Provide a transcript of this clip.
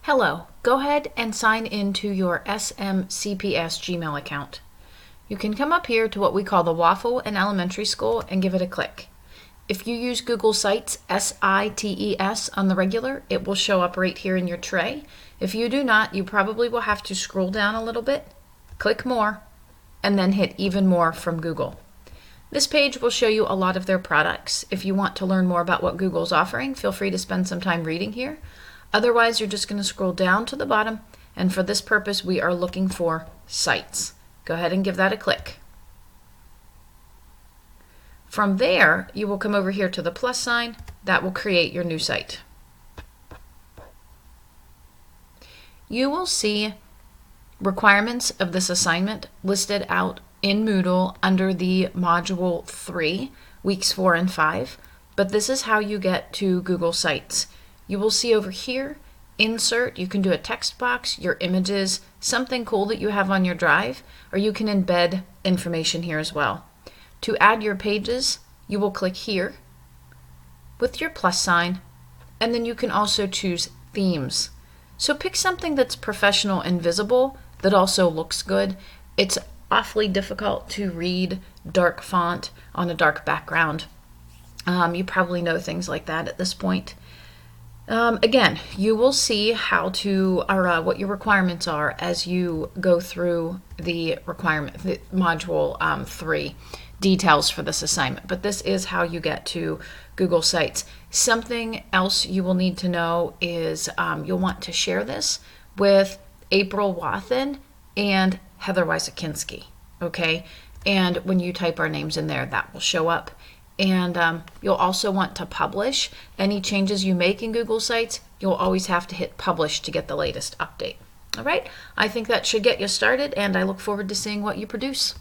Hello, go ahead and sign into your SMCPS Gmail account. You can come up here to what we call the Waffle in Elementary School and give it a click. If you use Google Sites, SITES on the regular, it will show up right here in your tray. If you do not, you probably will have to scroll down a little bit, click more, and then hit even more from Google. This page will show you a lot of their products. If you want to learn more about what Google's offering, feel free to spend some time reading here. Otherwise, you're just going to scroll down to the bottom, and for this purpose, we are looking for sites. Go ahead and give that a click. From there, you will come over here to the plus sign. That will create your new site. You will see requirements of this assignment listed out in Moodle under the Module 3, Weeks 4 and 5, but this is how you get to Google Sites. You will see over here, insert, you can do a text box, your images, something cool that you have on your drive, or you can embed information here as well. To add your pages, you will click here with your plus sign, and then you can also choose themes. So pick something that's professional and visible that also looks good. It's awfully difficult to read dark font on a dark background. You probably know things like that at this point. Again, you will see how to, or what your requirements are as you go through the module 3 details for this assignment. But this is how you get to Google Sites. Something else you will need to know is you'll want to share this with April Wathen and Heather Wysokinski, okay? And when you type our names in there, that will show up. And you'll also want to publish. Any changes you make in Google Sites, you'll always have to hit publish to get the latest update. All right, I think that should get you started, and I look forward to seeing what you produce.